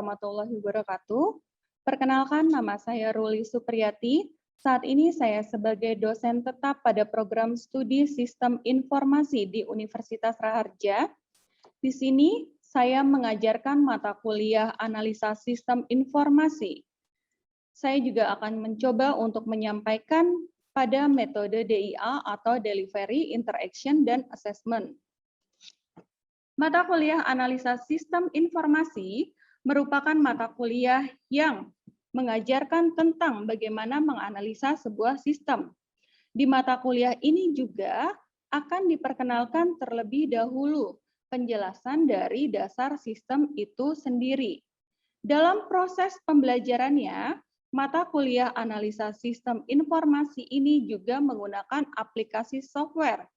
warahmatullahi wabarakatuh. Perkenalkan, nama saya Ruli Supriyati. Saat ini saya sebagai dosen tetap pada program studi Sistem Informasi di Universitas Raharja. Di sini saya mengajarkan mata kuliah Analisa Sistem Informasi. Saya juga akan mencoba untuk menyampaikan pada metode DIA atau Delivery, Interaction, dan Assessment. Mata kuliah Analisa Sistem Informasi merupakan mata kuliah yang mengajarkan tentang bagaimana menganalisa sebuah sistem. Di mata kuliah ini juga akan diperkenalkan terlebih dahulu penjelasan dari dasar sistem itu sendiri. Dalam proses pembelajarannya, mata kuliah Analisa Sistem Informasi ini juga menggunakan aplikasi software,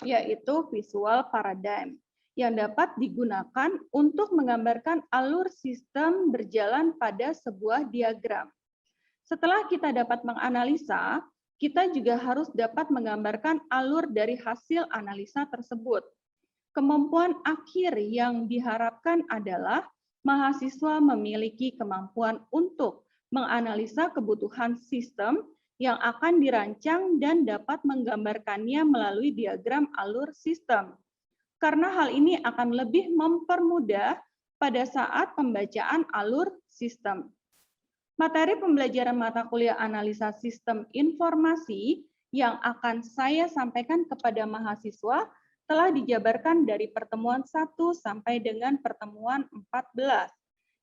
yaitu Visual Paradigm, yang dapat digunakan untuk menggambarkan alur sistem berjalan pada sebuah diagram. Setelah kita dapat menganalisa, kita juga harus dapat menggambarkan alur dari hasil analisa tersebut. Kemampuan akhir yang diharapkan adalah mahasiswa memiliki kemampuan untuk menganalisa kebutuhan sistem yang akan dirancang dan dapat menggambarkannya melalui diagram alur sistem. Karena hal ini akan lebih mempermudah pada saat pembacaan alur sistem. Materi pembelajaran mata kuliah Analisa Sistem Informasi yang akan saya sampaikan kepada mahasiswa telah dijabarkan dari pertemuan 1 sampai dengan pertemuan 14.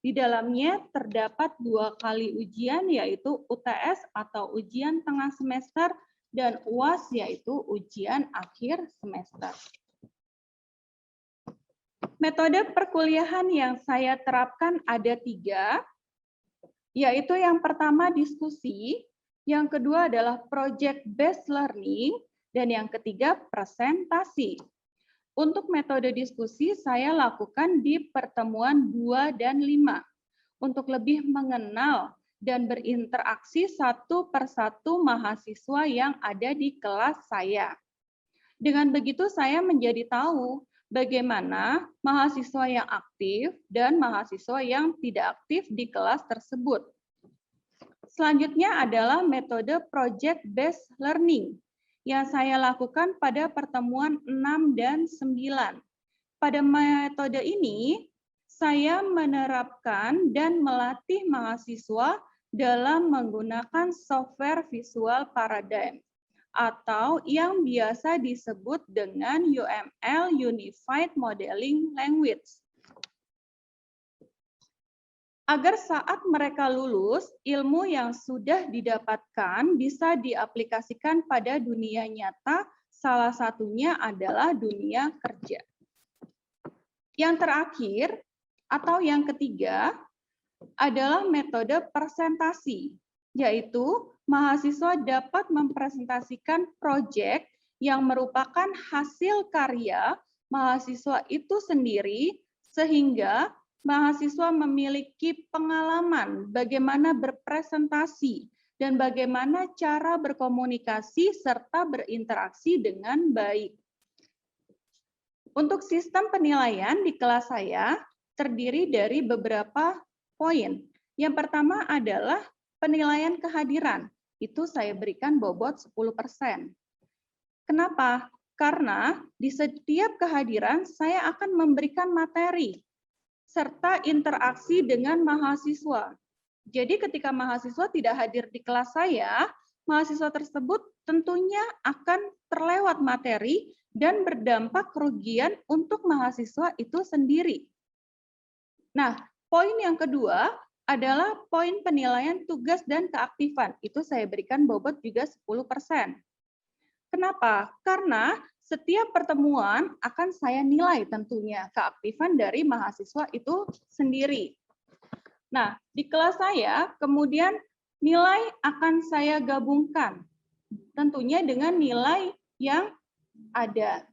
Di dalamnya terdapat 2 kali ujian, yaitu UTS atau ujian tengah semester dan UAS, yaitu ujian akhir semester. Metode perkuliahan yang saya terapkan ada 3, yaitu yang pertama diskusi, yang kedua adalah project based learning, dan yang ketiga presentasi. Untuk metode diskusi saya lakukan di pertemuan 2 dan 5 untuk lebih mengenal dan berinteraksi satu persatu mahasiswa yang ada di kelas saya. Dengan begitu saya menjadi tahu bagaimana mahasiswa yang aktif dan mahasiswa yang tidak aktif di kelas tersebut. Selanjutnya adalah metode project based learning yang saya lakukan pada pertemuan 6 dan 9. Pada metode ini, saya menerapkan dan melatih mahasiswa dalam menggunakan software Visual Paradigm atau yang biasa disebut dengan UML, Unified Modeling Language. Agar saat mereka lulus, ilmu yang sudah didapatkan bisa diaplikasikan pada dunia nyata, salah satunya adalah dunia kerja. Yang terakhir, atau yang ketiga, adalah metode presentasi, yaitu mahasiswa dapat mempresentasikan proyek yang merupakan hasil karya mahasiswa itu sendiri, sehingga mahasiswa memiliki pengalaman bagaimana berpresentasi dan bagaimana cara berkomunikasi serta berinteraksi dengan baik. Untuk sistem penilaian di kelas saya terdiri dari beberapa poin. Yang pertama adalah penilaian kehadiran. Itu saya berikan bobot 10%. Kenapa? Karena di setiap kehadiran saya akan memberikan materi serta interaksi dengan mahasiswa. Jadi ketika mahasiswa tidak hadir di kelas saya, mahasiswa tersebut tentunya akan terlewat materi dan berdampak kerugian untuk mahasiswa itu sendiri. Nah, poin yang kedua adalah poin penilaian tugas dan keaktifan. Itu saya berikan bobot juga 10%. Kenapa? Karena setiap pertemuan akan saya nilai tentunya keaktifan dari mahasiswa itu sendiri. Nah, di kelas saya kemudian nilai akan saya gabungkan tentunya dengan nilai yang ada.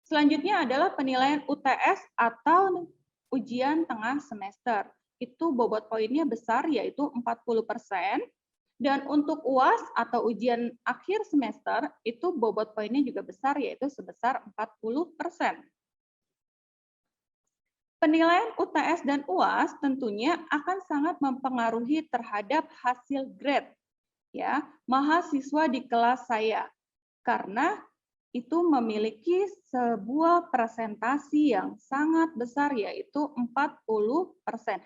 Selanjutnya adalah penilaian UTS atau ujian tengah semester. Itu bobot poinnya besar, yaitu 40%. Dan untuk UAS atau ujian akhir semester, itu bobot poinnya juga besar, yaitu sebesar 40%. Penilaian UTS dan UAS tentunya akan sangat mempengaruhi terhadap hasil grade ya mahasiswa di kelas saya, karena itu memiliki sebuah presentasi yang sangat besar, yaitu 40%.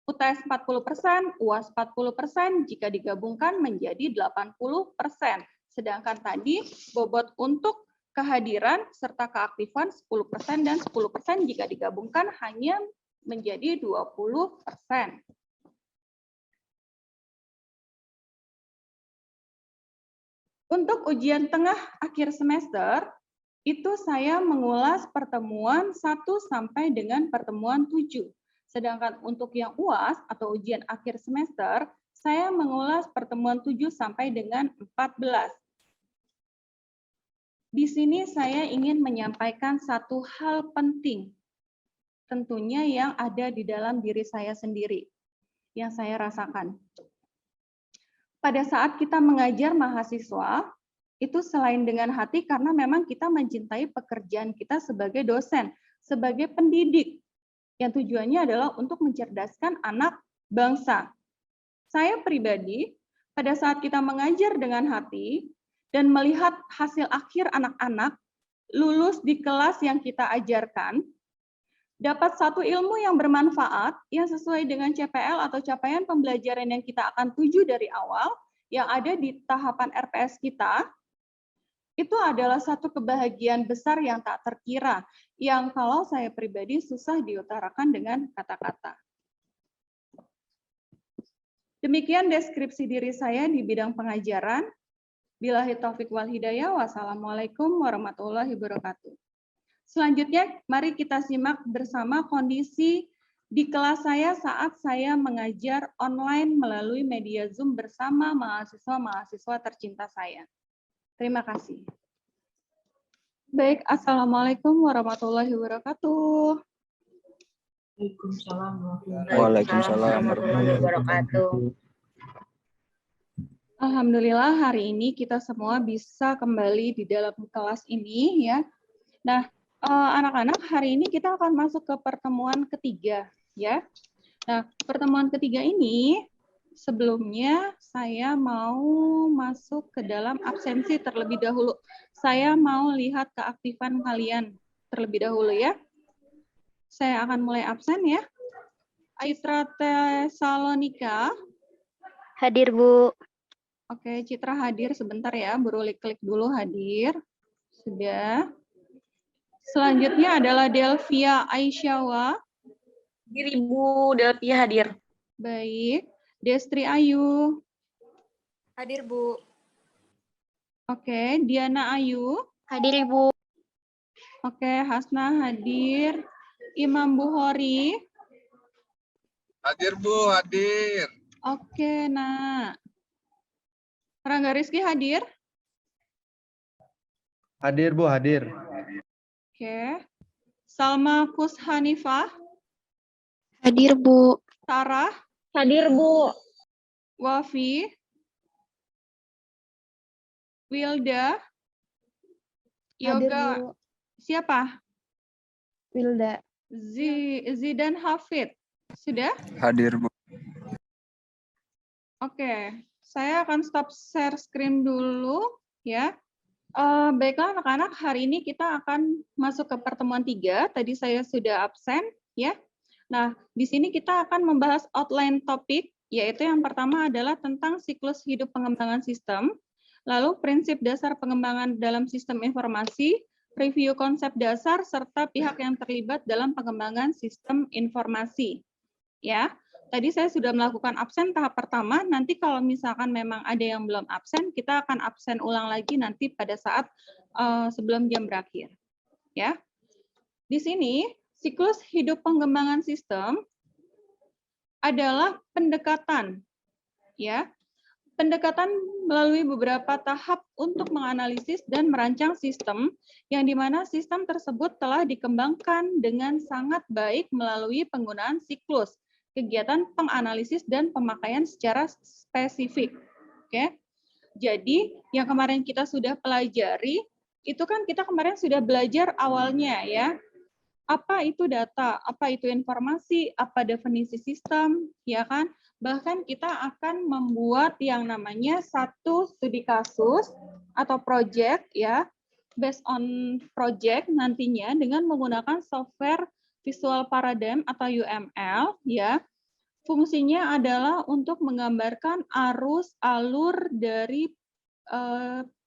UTS 40%, UAS 40%, jika digabungkan menjadi 80%. Sedangkan tadi bobot untuk kehadiran serta keaktifan 10% dan 10% jika digabungkan hanya menjadi 20%. Untuk ujian tengah akhir semester, itu saya mengulas pertemuan 1 sampai dengan pertemuan 7. Sedangkan untuk yang UAS atau ujian akhir semester, saya mengulas pertemuan 7 sampai dengan 14. Di sini saya ingin menyampaikan satu hal penting, tentunya yang ada di dalam diri saya sendiri, yang saya rasakan. Pada saat kita mengajar mahasiswa, itu selain dengan hati karena memang kita mencintai pekerjaan kita sebagai dosen, sebagai pendidik, yang tujuannya adalah untuk mencerdaskan anak bangsa. Saya pribadi, pada saat kita mengajar dengan hati dan melihat hasil akhir anak-anak lulus di kelas yang kita ajarkan, dapat satu ilmu yang bermanfaat, yang sesuai dengan CPL atau capaian pembelajaran yang kita akan tuju dari awal, yang ada di tahapan RPS kita, itu adalah satu kebahagiaan besar yang tak terkira, yang kalau saya pribadi susah diutarakan dengan kata-kata. Demikian deskripsi diri saya di bidang pengajaran. Billahi taufiq wal hidayah. Wassalamualaikum warahmatullahi wabarakatuh. Selanjutnya, mari kita simak bersama kondisi di kelas saya saat saya mengajar online melalui media Zoom bersama mahasiswa-mahasiswa tercinta saya. Terima kasih. Baik, Assalamualaikum warahmatullahi wabarakatuh. Waalaikumsalam warahmatullahi wabarakatuh. Alhamdulillah hari ini kita semua bisa kembali di dalam kelas ini ya. Nah, anak-anak hari ini kita akan masuk ke pertemuan ketiga ya. Nah, pertemuan ketiga ini sebelumnya saya mau masuk ke dalam absensi terlebih dahulu. Saya mau lihat keaktifan kalian terlebih dahulu ya. Saya akan mulai absen ya. Aitra Tesalonika. Hadir, Bu. Oke, Citra hadir sebentar ya. Baru klik dulu hadir. Sudah. Selanjutnya adalah Delvia Aisyawa. Hadir, Ibu. Delvia hadir. Baik. Destri Ayu. Hadir, Bu. Oke, Diana Ayu. Hadir, Ibu. Oke, Hasna hadir. Imam Buhori. Hadir, Bu, hadir. Oke, Nak. Rangga Rizky hadir. Hadir, Bu, hadir. Oke. Salma Kushanifah. Hadir, Bu. Sarah. Hadir, Bu. Wafi. Wilda. Hadir, Yoga. Bu. Siapa? Wilda. Zidan Hafid. Sudah? Hadir, Bu. Oke. Saya akan stop share screen dulu ya. Baiklah anak-anak, hari ini kita akan masuk ke pertemuan 3. Tadi saya sudah absen ya. Nah, di sini kita akan membahas outline topik, yaitu yang pertama adalah tentang siklus hidup pengembangan sistem, lalu prinsip dasar pengembangan dalam sistem informasi, review konsep dasar, serta pihak yang terlibat dalam pengembangan sistem informasi. Ya, tadi saya sudah melakukan absen tahap pertama, nanti kalau misalkan memang ada yang belum absen, kita akan absen ulang lagi nanti pada saat sebelum jam berakhir. Ya, di sini siklus hidup pengembangan sistem adalah pendekatan, ya, pendekatan melalui beberapa tahap untuk menganalisis dan merancang sistem, yang dimana sistem tersebut telah dikembangkan dengan sangat baik melalui penggunaan siklus, kegiatan penganalisis dan pemakaian secara spesifik. Oke, jadi yang kemarin kita sudah pelajari, itu kan kita kemarin sudah belajar awalnya ya, apa itu data, apa itu informasi, apa definisi sistem, ya kan? Bahkan kita akan membuat yang namanya satu studi kasus atau project ya, based on project nantinya dengan menggunakan software Visual Paradigm atau UML ya. Fungsinya adalah untuk menggambarkan arus alur dari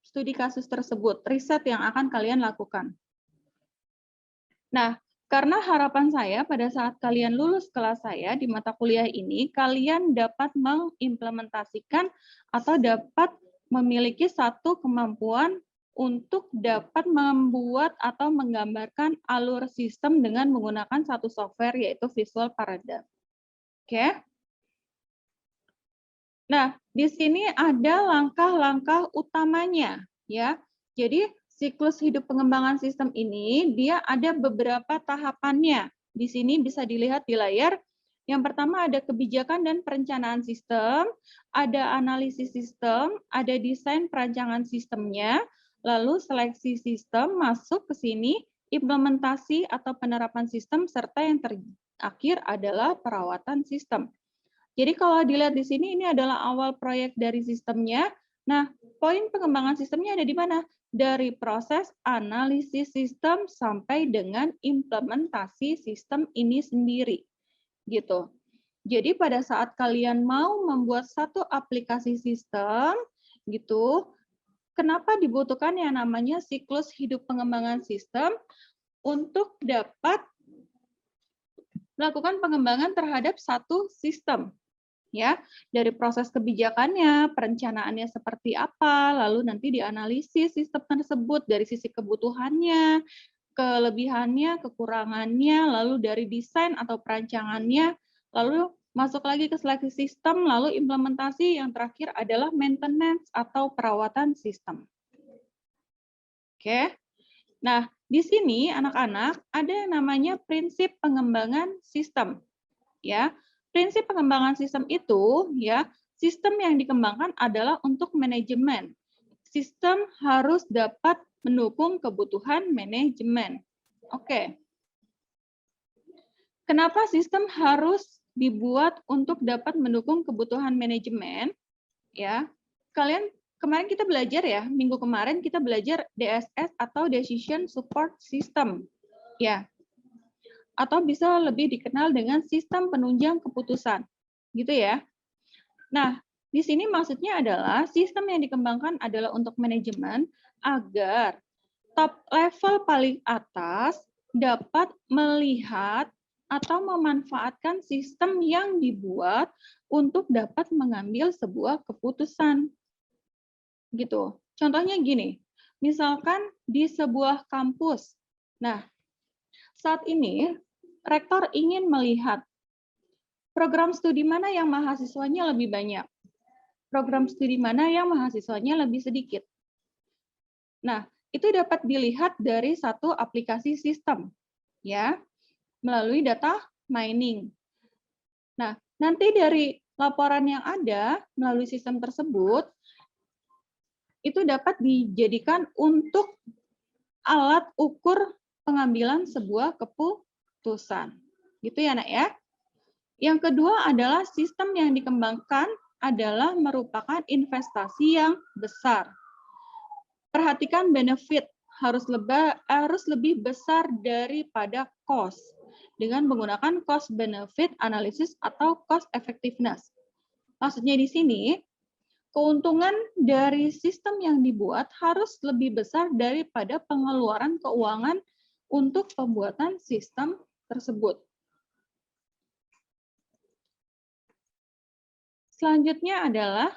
studi kasus tersebut, riset yang akan kalian lakukan. Nah, karena harapan saya pada saat kalian lulus kelas saya di mata kuliah ini, kalian dapat mengimplementasikan atau dapat memiliki satu kemampuan untuk dapat membuat atau menggambarkan alur sistem dengan menggunakan satu software yaitu Visual Paradigm. Oke. Nah, di sini ada langkah-langkah utamanya ya. Jadi siklus hidup pengembangan sistem ini dia ada beberapa tahapannya. Di sini bisa dilihat di layar. Yang pertama ada kebijakan dan perencanaan sistem, ada analisis sistem, ada desain perancangan sistemnya, lalu seleksi sistem masuk ke sini, implementasi atau penerapan sistem, serta yang terakhir adalah perawatan sistem. Jadi kalau dilihat di sini, ini adalah awal proyek dari sistemnya. Nah, poin pengembangan sistemnya ada di mana? Dari proses analisis sistem sampai dengan implementasi sistem ini sendiri. Gitu. Jadi pada saat kalian mau membuat satu aplikasi sistem, gitu, kenapa dibutuhkan yang namanya siklus hidup pengembangan sistem untuk dapat melakukan pengembangan terhadap satu sistem. Ya, dari proses kebijakannya, perencanaannya seperti apa, lalu nanti dianalisis sistem tersebut dari sisi kebutuhannya, kelebihannya, kekurangannya, lalu dari desain atau perancangannya, lalu masuk lagi ke seleksi sistem, lalu implementasi, yang terakhir adalah maintenance atau perawatan sistem. Oke. Nah, di sini anak-anak ada yang namanya prinsip pengembangan sistem. Ya. Prinsip pengembangan sistem itu, ya, sistem yang dikembangkan adalah untuk manajemen. Sistem harus dapat mendukung kebutuhan manajemen. Oke. Kenapa sistem harus dibuat untuk dapat mendukung kebutuhan manajemen? Ya, kalian kemarin kita belajar ya, minggu kemarin kita belajar DSS atau Decision Support System. Ya. Atau bisa lebih dikenal dengan sistem penunjang keputusan. Gitu ya. Nah, di sini maksudnya adalah sistem yang dikembangkan adalah untuk manajemen agar top level paling atas dapat melihat atau memanfaatkan sistem yang dibuat untuk dapat mengambil sebuah keputusan. Gitu. Contohnya gini, misalkan di sebuah kampus. Nah, saat ini rektor ingin melihat program studi mana yang mahasiswanya lebih banyak, program studi mana yang mahasiswanya lebih sedikit. Nah, itu dapat dilihat dari satu aplikasi sistem, ya, melalui data mining. Nah, nanti dari laporan yang ada melalui sistem tersebut, itu dapat dijadikan untuk alat ukur pengambilan sebuah keputusan. Gitu ya, Nak ya. Yang kedua adalah sistem yang dikembangkan adalah merupakan investasi yang besar. Perhatikan benefit harus lebih besar daripada cost dengan menggunakan cost benefit analysis atau cost effectiveness. Maksudnya di sini keuntungan dari sistem yang dibuat harus lebih besar daripada pengeluaran keuangan untuk pembuatan sistem tersebut. Selanjutnya adalah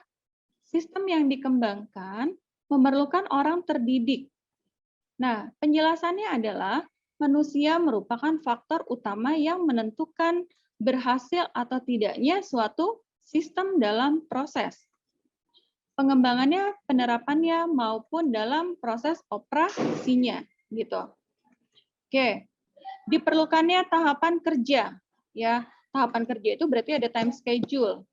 sistem yang dikembangkan memerlukan orang terdidik. Nah, penjelasannya adalah manusia merupakan faktor utama yang menentukan berhasil atau tidaknya suatu sistem dalam proses pengembangannya, penerapannya, maupun dalam proses operasinya, gitu. Oke, diperlukannya tahapan kerja, ya. Tahapan kerja itu berarti ada time schedule,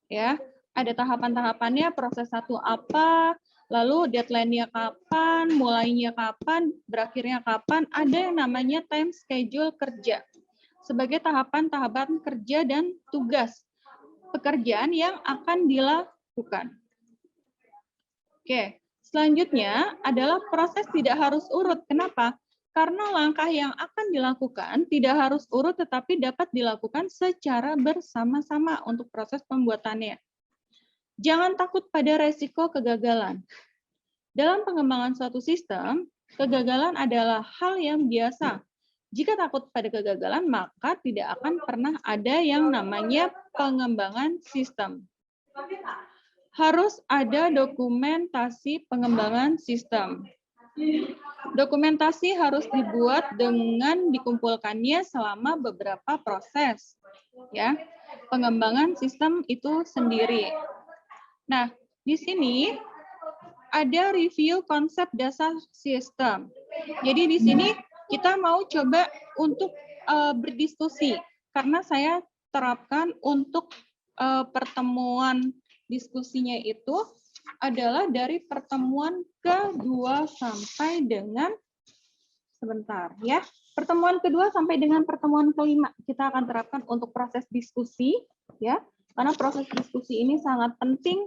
ya. Ada tahapan-tahapannya, proses satu apa, Lalu deadline-nya kapan, mulainya kapan, berakhirnya kapan, ada yang namanya time schedule kerja. Sebagai tahapan-tahapan kerja dan tugas pekerjaan yang akan dilakukan. Oke, selanjutnya adalah proses tidak harus urut. Kenapa? Karena langkah yang akan dilakukan tidak harus urut tetapi dapat dilakukan secara bersama-sama untuk proses pembuatannya. Jangan takut pada resiko kegagalan. Dalam pengembangan suatu sistem, kegagalan adalah hal yang biasa. Jika takut pada kegagalan, maka tidak akan pernah ada yang namanya pengembangan sistem. Harus ada dokumentasi pengembangan sistem. Dokumentasi harus dibuat dengan dikumpulkannya selama beberapa proses. Ya, pengembangan sistem itu sendiri. Nah, di sini ada review konsep dasar sistem. Jadi di sini kita mau coba untuk berdiskusi karena saya terapkan untuk pertemuan diskusinya itu adalah dari pertemuan kedua sampai dengan sebentar ya. Pertemuan kedua sampai dengan pertemuan kelima kita akan terapkan untuk proses diskusi ya. Karena proses diskusi ini sangat penting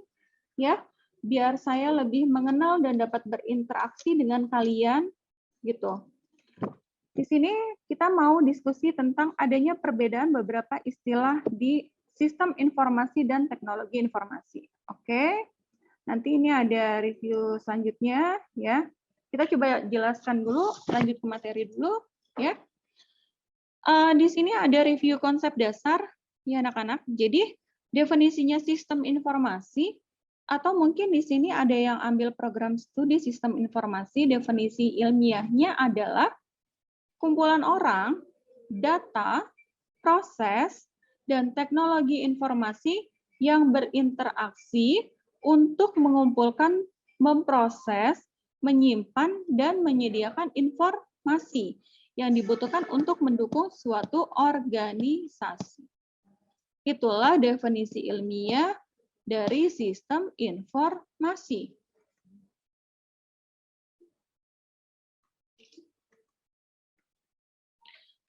ya, biar saya lebih mengenal dan dapat berinteraksi dengan kalian gitu. Di sini kita mau diskusi tentang adanya perbedaan beberapa istilah di sistem informasi dan teknologi informasi. Oke. Nanti ini ada review selanjutnya ya. Kita coba jelaskan dulu, lanjut ke materi dulu ya. Di sini ada review konsep dasar ya anak-anak. Jadi definisinya sistem informasi atau mungkin di sini ada yang ambil program studi sistem informasi, definisi ilmiahnya adalah kumpulan orang, data, proses, dan teknologi informasi yang berinteraksi untuk mengumpulkan, memproses, menyimpan, dan menyediakan informasi yang dibutuhkan untuk mendukung suatu organisasi. Itulah definisi ilmiah dari sistem informasi.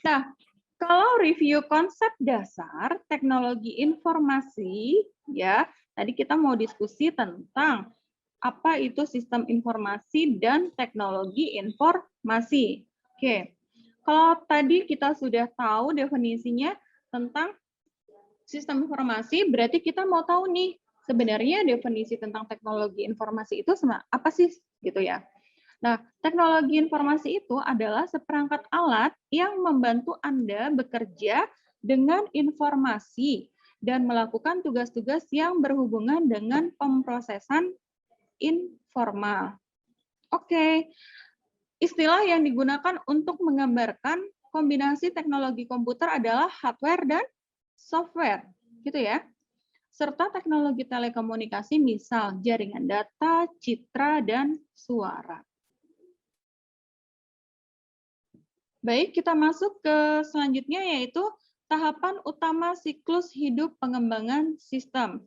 Nah, kalau review konsep dasar teknologi informasi, ya, tadi kita mau diskusi tentang apa itu sistem informasi dan teknologi informasi. Oke, kalau tadi kita sudah tahu definisinya tentang sistem informasi, berarti kita mau tahu nih, sebenarnya definisi tentang teknologi informasi itu apa sih, gitu ya. Nah, teknologi informasi itu adalah seperangkat alat yang membantu Anda bekerja dengan informasi dan melakukan tugas-tugas yang berhubungan dengan pemrosesan informal. Oke, istilah yang digunakan untuk menggambarkan kombinasi teknologi komputer adalah hardware dan software, gitu ya. Serta teknologi telekomunikasi, misal jaringan data, citra, dan suara. Baik, kita masuk ke selanjutnya yaitu tahapan utama siklus hidup pengembangan sistem.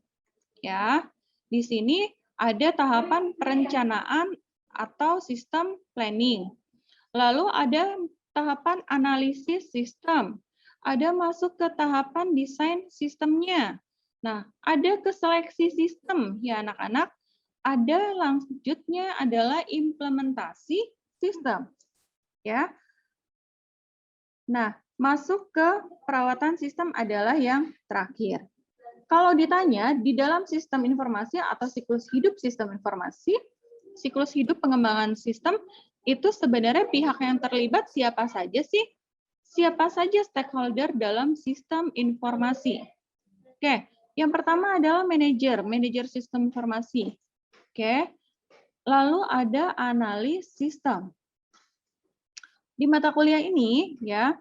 Ya, di sini ada tahapan perencanaan atau sistem planning. Lalu ada tahapan analisis sistem. Ada masuk ke tahapan desain sistemnya. Nah, ada ke seleksi sistem ya anak-anak. Ada lanjutnya adalah implementasi sistem. Ya. Nah, masuk ke perawatan sistem adalah yang terakhir. Kalau ditanya di dalam sistem informasi atau siklus hidup sistem informasi, siklus hidup pengembangan sistem itu sebenarnya pihak yang terlibat siapa saja sih? Siapa saja stakeholder dalam sistem informasi? Oke, yang pertama adalah manajer sistem informasi. Oke, lalu ada analis sistem. Di mata kuliah ini, ya,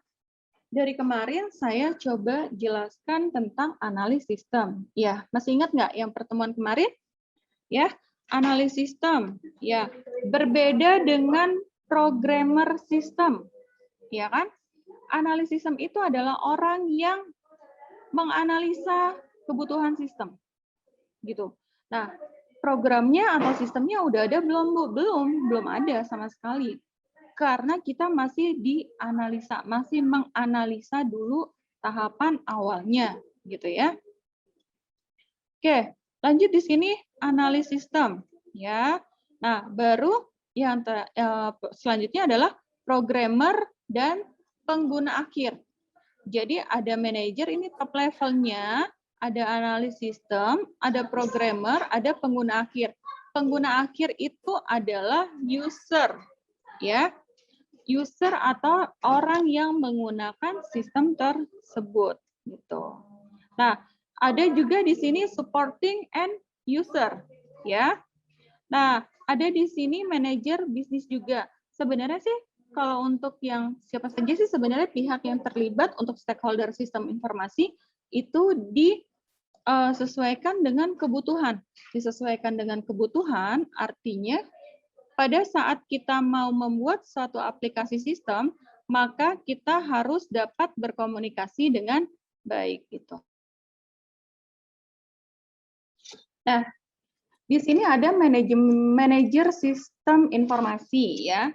dari kemarin saya coba jelaskan tentang analis sistem. Ya, masih ingat nggak yang pertemuan kemarin? Ya, analis sistem. Ya, berbeda dengan programmer sistem. Ya kan? Analis sistem itu adalah orang yang menganalisa kebutuhan sistem. Gitu. Nah, programnya atau sistemnya udah ada belum, Bu? Belum ada sama sekali. Karena kita masih dianalisa, masih menganalisa dulu tahapan awalnya, gitu ya. Oke, lanjut di sini analisis sistem, ya. Nah, baru yang selanjutnya adalah programmer dan pengguna akhir. Jadi ada manajer, ini top levelnya, ada analis sistem, ada programmer, ada pengguna akhir. Pengguna akhir itu adalah user, ya. User atau orang yang menggunakan sistem tersebut, gitu. Nah, ada juga di sini supporting and user, ya. Nah, ada di sini manajer bisnis juga. Sebenarnya sih kalau untuk yang siapa saja sih sebenarnya pihak yang terlibat untuk stakeholder sistem informasi itu disesuaikan dengan kebutuhan. Disesuaikan dengan kebutuhan artinya pada saat kita mau membuat suatu aplikasi sistem, maka kita harus dapat berkomunikasi dengan baik gitu. Nah, di sini ada manajer sistem informasi ya.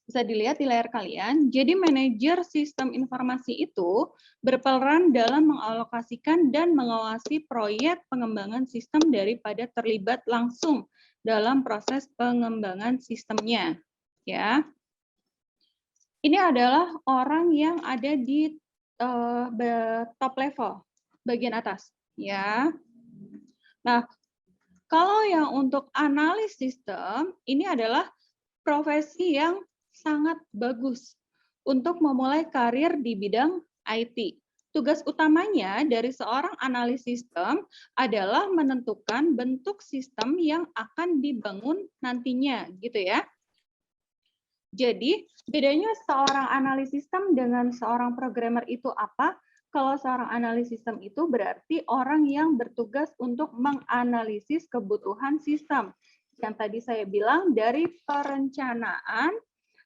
Bisa dilihat di layar kalian. Jadi manajer sistem informasi itu berperan dalam mengalokasikan dan mengawasi proyek pengembangan sistem daripada terlibat langsung dalam proses pengembangan sistemnya. Ya. Ini adalah orang yang ada di top level, bagian atas. Ya. Nah, kalau yang untuk analis sistem, ini adalah profesi yang sangat bagus untuk memulai karir di bidang IT. Tugas utamanya dari seorang analis sistem adalah menentukan bentuk sistem yang akan dibangun nantinya, gitu ya. Jadi, bedanya seorang analis sistem dengan seorang programmer itu apa? Kalau seorang analis sistem itu berarti orang yang bertugas untuk menganalisis kebutuhan sistem. Yang tadi saya bilang dari perencanaan,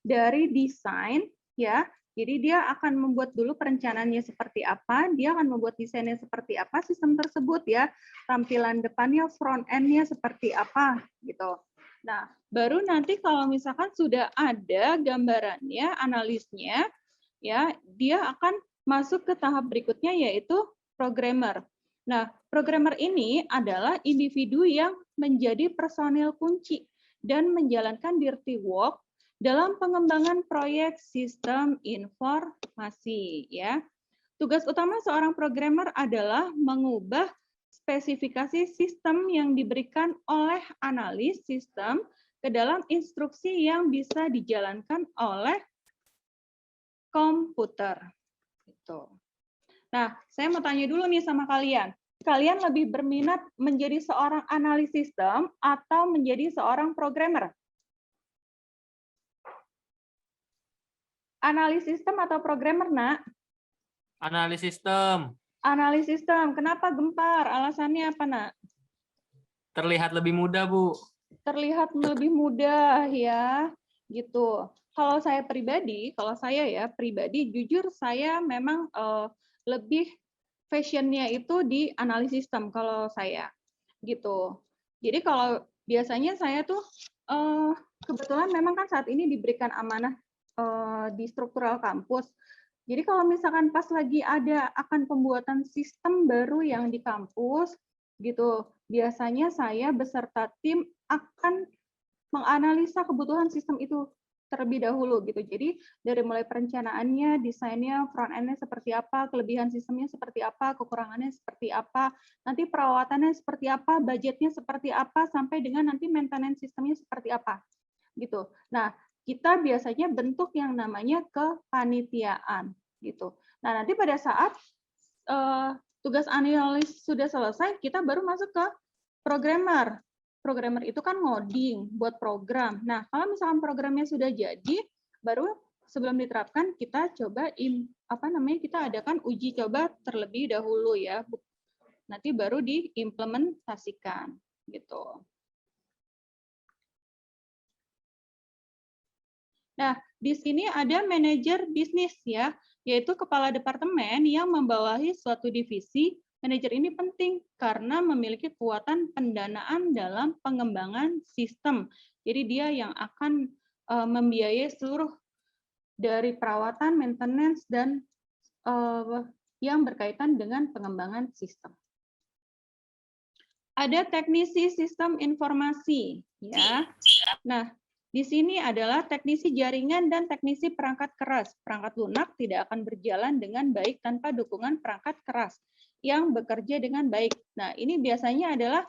dari desain, ya. Jadi dia akan membuat dulu perencanaannya seperti apa, dia akan membuat desainnya seperti apa sistem tersebut ya, tampilan depannya, front end-nya seperti apa gitu. Nah, baru nanti kalau misalkan sudah ada gambarannya, analisnya, ya, dia akan masuk ke tahap berikutnya yaitu programmer. Nah, programmer ini adalah individu yang menjadi personil kunci dan menjalankan dirty work dalam pengembangan proyek sistem informasi, ya. Tugas utama seorang programmer adalah mengubah spesifikasi sistem yang diberikan oleh analis sistem ke dalam instruksi yang bisa dijalankan oleh komputer. Gitu. Nah, saya mau tanya dulu nih sama kalian. Kalian lebih berminat menjadi seorang analis sistem atau menjadi seorang programmer? Analis sistem atau programmer, Nak? Analis sistem. Analis sistem. Kenapa gempar? Alasannya apa, Nak? Terlihat lebih mudah, Bu. Terlihat lebih mudah, ya. Gitu. Kalau saya pribadi, jujur saya memang lebih fashionnya itu di analis sistem kalau saya. Gitu. Jadi kalau biasanya saya tuh kebetulan memang kan saat ini diberikan amanah di struktural kampus. Jadi kalau misalkan pas lagi ada akan pembuatan sistem baru yang di kampus, gitu, biasanya saya beserta tim akan menganalisa kebutuhan sistem itu terlebih dahulu, gitu. Jadi dari mulai perencanaannya, desainnya, front end-nya seperti apa, kelebihan sistemnya seperti apa, kekurangannya seperti apa, nanti perawatannya seperti apa, budgetnya seperti apa, sampai dengan nanti maintenance sistemnya seperti apa, gitu. Nah, kita biasanya bentuk yang namanya kepanitiaan gitu. Nah, nanti pada saat tugas analis sudah selesai, kita baru masuk ke programmer. Programmer itu kan ngoding buat program. Nah, kalau misalkan programnya sudah jadi, baru sebelum diterapkan kita coba kita adakan uji coba terlebih dahulu ya. Nanti baru diimplementasikan gitu. Nah, di sini ada manajer bisnis ya, yaitu kepala departemen yang membawahi suatu divisi Manajer ini penting karena memiliki kekuatan pendanaan dalam pengembangan sistem. Jadi dia yang akan membiayai seluruh dari perawatan, maintenance, dan yang berkaitan dengan pengembangan sistem. Ada teknisi sistem informasi, ya. Nah, di sini adalah teknisi jaringan dan teknisi perangkat keras. Perangkat lunak tidak akan berjalan dengan baik tanpa dukungan perangkat keras yang bekerja dengan baik. Nah, ini biasanya adalah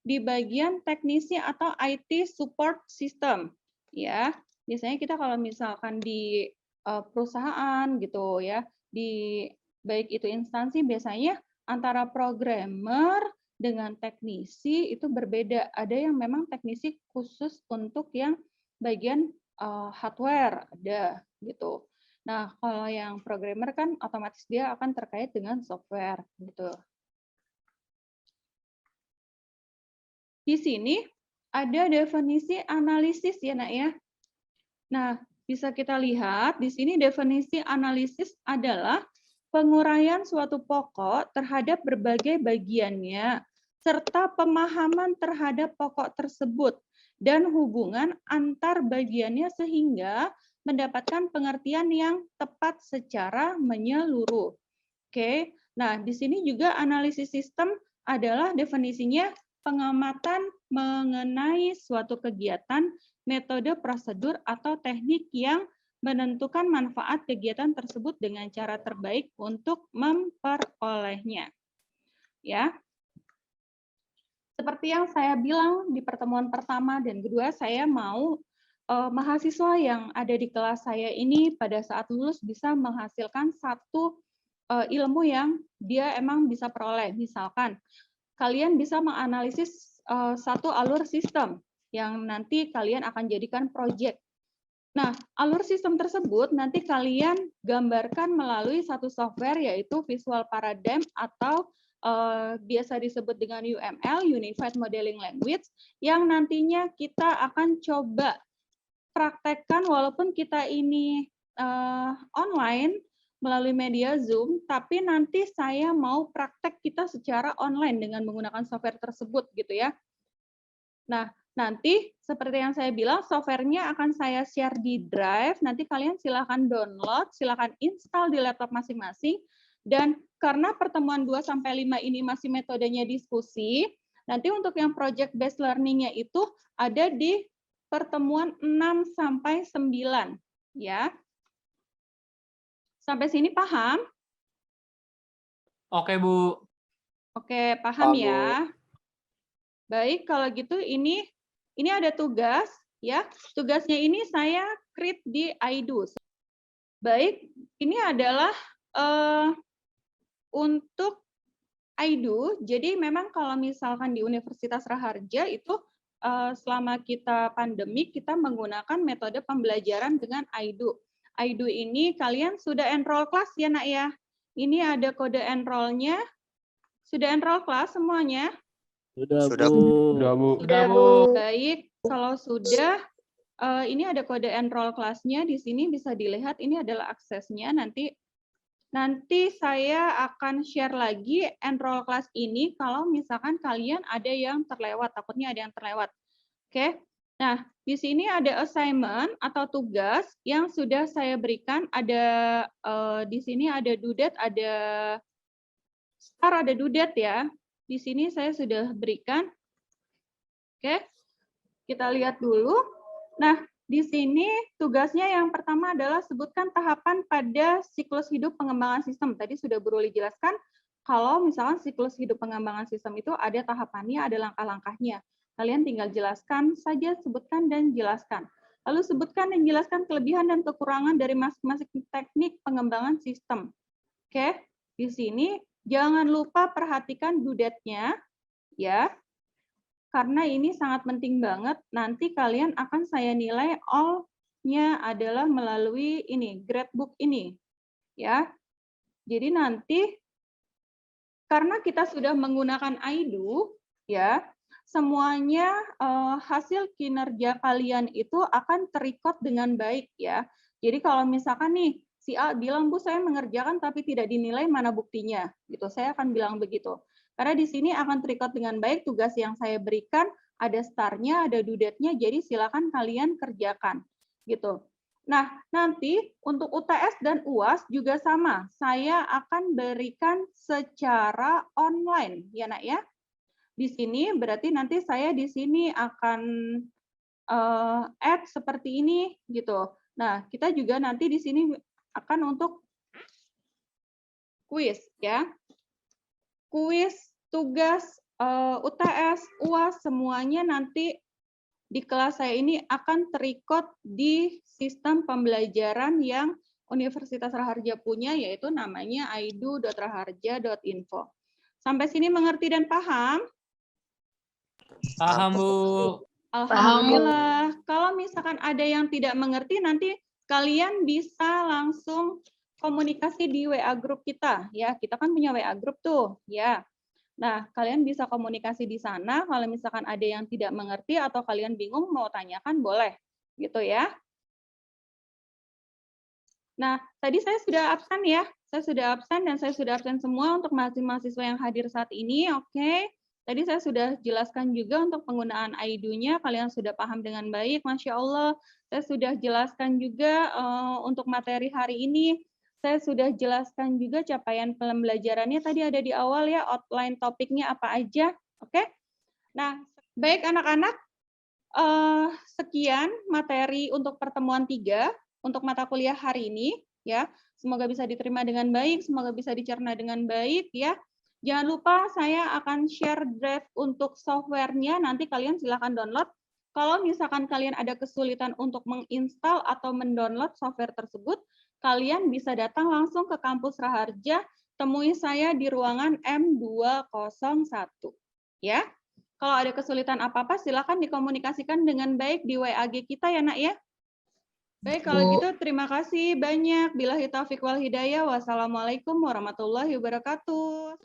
di bagian teknisi atau IT support system, ya. Biasanya kita kalau misalkan di perusahaan gitu ya, di baik itu instansi, biasanya antara programmer dengan teknisi itu berbeda. Ada yang memang teknisi khusus untuk yang bagian hardware, ada gitu. Nah, kalau yang programmer kan otomatis dia akan terkait dengan software gitu. Di sini ada definisi analisis ya, Nak ya. Nah, bisa kita lihat di sini definisi analisis adalah penguraian suatu pokok terhadap berbagai bagiannya, serta pemahaman terhadap pokok tersebut, dan hubungan antar bagiannya sehingga mendapatkan pengertian yang tepat secara menyeluruh. Oke, nah di sini juga analisis sistem adalah definisinya pengamatan mengenai suatu kegiatan, metode, prosedur, atau teknik yang menentukan manfaat kegiatan tersebut dengan cara terbaik untuk memperolehnya. Ya. Seperti yang saya bilang di pertemuan pertama dan kedua, saya mau mahasiswa yang ada di kelas saya ini pada saat lulus bisa menghasilkan satu ilmu yang dia emang bisa peroleh. Misalkan, kalian bisa menganalisis satu alur sistem yang nanti kalian akan jadikan proyek. Nah, alur sistem tersebut nanti kalian gambarkan melalui satu software yaitu Visual Paradigm atau biasa disebut dengan UML, Unified Modeling Language, yang nantinya kita akan coba praktekkan walaupun kita ini online melalui media Zoom, tapi nanti saya mau praktek kita secara online dengan menggunakan software tersebut gitu ya. Nah, nanti seperti yang saya bilang, softwarenya akan saya share di Drive, nanti kalian silakan download, silakan install di laptop masing-masing, dan karena pertemuan 2-5 ini masih metodenya diskusi, nanti untuk yang project based learning-nya itu ada di pertemuan 6-9, ya. Sampai sini paham? Oke, Bu. Oke, paham ya. Baik, kalau gitu ini ada tugas ya. Tugasnya ini saya create di iDo. Baik, ini adalah untuk iDo. Jadi memang kalau misalkan di Universitas Raharja itu selama kita pandemi kita menggunakan metode pembelajaran dengan iDo. iDo ini kalian sudah enroll kelas ya, Nak ya. Ini ada kode enroll-nya. Sudah enroll kelas semuanya? Sudah, Sudah, Bu. Sudah, Bu. Baik, kalau sudah, ini ada kode enroll kelasnya di sini bisa dilihat. Ini adalah aksesnya. Nanti saya akan share lagi enroll kelas ini kalau misalkan kalian ada yang terlewat. Takutnya ada yang terlewat. Oke. Nah, di sini ada assignment atau tugas yang sudah saya berikan. Ada di sini ada due date, ada start, ada due date ya. Di sini saya sudah berikan. Oke, kita lihat dulu. Nah, di sini tugasnya yang pertama adalah sebutkan tahapan pada siklus hidup pengembangan sistem. Tadi sudah Bu Ruli jelaskan, kalau misalkan siklus hidup pengembangan sistem itu ada tahapannya, ada langkah-langkahnya. Kalian tinggal jelaskan saja, sebutkan dan jelaskan. Lalu sebutkan dan jelaskan kelebihan dan kekurangan dari masing-masing teknik pengembangan sistem. Oke, di sini jangan lupa perhatikan due date-nya, ya. Karena ini sangat penting banget. Nanti kalian akan saya nilai all-nya adalah melalui ini, gradebook ini. Ya. Jadi nanti, karena kita sudah menggunakan iDo, ya, semuanya hasil kinerja kalian itu akan terrecord dengan baik, ya. Jadi kalau misalkan nih, si A bilang, Bu, saya mengerjakan tapi tidak dinilai, mana buktinya? Gitu. Saya akan bilang begitu. Karena di sini akan terikat dengan baik tugas yang saya berikan, ada startnya, ada due date-nya, jadi silakan kalian kerjakan. Gitu. Nah, nanti untuk UTS dan UAS juga sama. Saya akan berikan secara online, ya Nak ya. Di sini berarti nanti saya di sini akan add seperti ini gitu. Nah, kita juga nanti di sini akan untuk kuis ya. Kuis, tugas, UTS, UAS semuanya nanti di kelas saya ini akan terikot di sistem pembelajaran yang Universitas Raharja punya, yaitu namanya aidu.raharja.info. Sampai sini mengerti dan paham? Paham, Bu. Alhamdulillah. Kalau misalkan ada yang tidak mengerti, nanti kalian bisa langsung komunikasi di WA group kita. Ya, kita kan punya WA group tuh. Ya. Nah, kalian bisa komunikasi di sana. Kalau misalkan ada yang tidak mengerti atau kalian bingung mau tanyakan, boleh. Gitu ya. Nah, tadi saya sudah absen ya. Saya sudah absen dan saya sudah absen semua untuk mahasiswa yang hadir saat ini. Oke. Tadi saya sudah jelaskan juga untuk penggunaan aidu-nya. Kalian sudah paham dengan baik. Masya Allah. Saya sudah jelaskan juga untuk materi hari ini. Saya sudah jelaskan juga capaian pembelajarannya tadi ada di awal ya, outline topiknya apa aja, oke? Nah, baik anak-anak, sekian materi untuk pertemuan 3 untuk mata kuliah hari ini ya. Semoga bisa diterima dengan baik, semoga bisa dicerna dengan baik ya. Jangan lupa saya akan share drive untuk softwarenya, nanti kalian silakan download. Kalau misalkan kalian ada kesulitan untuk menginstal atau mendownload software tersebut, kalian bisa datang langsung ke kampus Raharja, temui saya di ruangan M201. Ya, kalau ada kesulitan apa-apa, silakan dikomunikasikan dengan baik di WAG kita ya Nak ya. Baik, kalau gitu terima kasih banyak. Billahi taufiq wal hidayah. Wassalamualaikum warahmatullahi wabarakatuh.